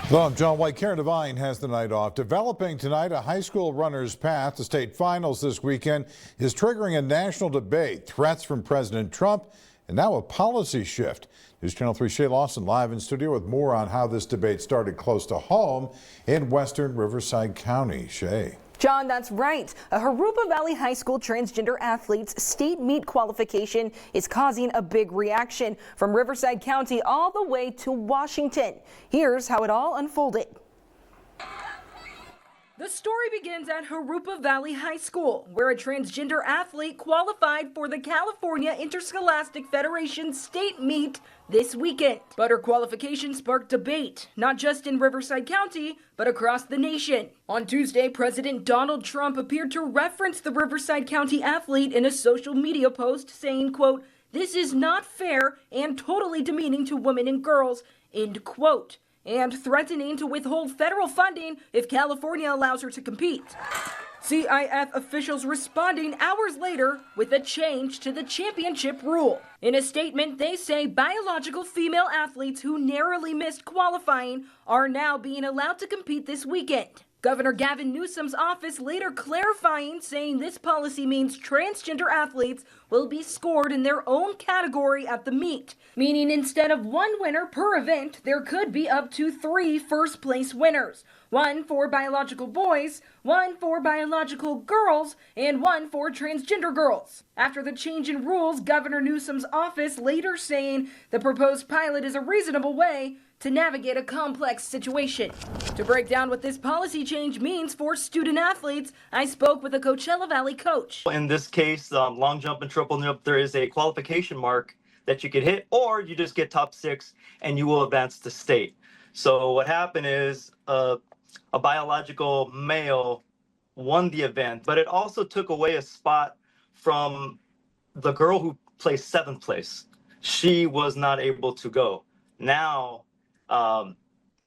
Hello, I'm John White. Karen Devine has the night off. Developing tonight, a high school runner's path to state finals this weekend is triggering a national debate. Threats from President Trump and now a policy shift. News Channel 3 Shay Lawson live in studio with more on how this debate started close to home in western Riverside County. Shay. John, that's right. A Harupa Valley High School transgender athlete's state meet qualification is causing a big reaction from Riverside County all the way to Washington. Here's how it all unfolded. The story begins at Harupa Valley High School, where a transgender athlete qualified for the California Interscholastic Federation state meet this weekend. But her qualification sparked debate, not just in Riverside County, but across the nation. On Tuesday, President Donald Trump appeared to reference the Riverside County athlete in a social media post saying, quote, "This is not fair and totally demeaning to women and girls," end quote, and threatening to withhold federal funding if California allows her to compete. CIF officials responding hours later with a change to the championship rule. In a statement, they say biological female athletes who narrowly missed qualifying are now being allowed to compete this weekend. Governor Gavin Newsom's office later clarifying, saying this policy means transgender athletes will be scored in their own category at the meet, meaning instead of one winner per event, there could be up to 3 first-place winners, 1 for biological boys, 1 for biological girls, and 1 for transgender girls. After the change in rules, Governor Newsom's office later saying the proposed pilot is a reasonable way to navigate a complex situation. To break down what this policy change means for student athletes, I spoke with a Coachella Valley coach. In this case, long jump and triple jump, there is a qualification mark that you could hit, or you just get top 6 and you will advance to state. So what happened is a biological male won the event, but it also took away a spot from the girl who placed 7th place. She was not able to go. Now,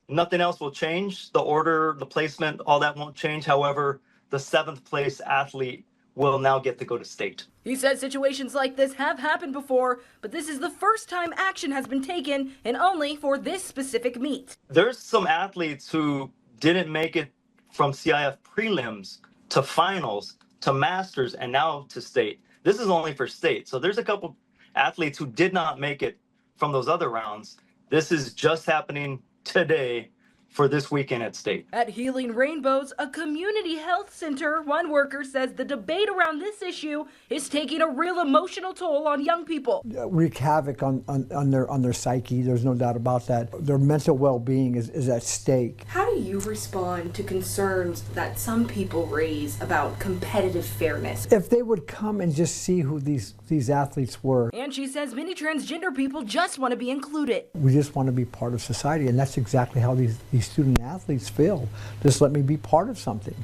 nothing else will change. The order, the placement, all that won't change. However, the 7th place athlete will now get to go to state. He says situations like this have happened before, but this is the first time action has been taken, and only for this specific meet. There's some athletes who didn't make it from CIF prelims to finals to masters and now to state. This is only for state. So there's a couple athletes who did not make it from those other rounds. This is just happening today for this weekend at state. At Healing Rainbows, a community health center, one worker says the debate around this issue is taking a real emotional toll on young people. Wreak havoc on their psyche, there's no doubt about that. Their mental well-being is at stake. How do you respond to concerns that some people raise about competitive fairness? If they would come and just see who these athletes were. And she says many transgender people just want to be included. We just want to be part of society, and that's exactly how these student athletes feel. Just let me be part of something.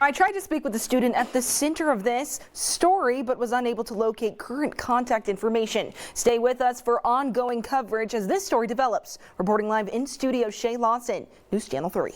I tried to speak with the student at the center of this story, but was unable to locate current contact information. Stay with us for ongoing coverage as this story develops. Reporting live in studio, Shay Lawson, News Channel 3.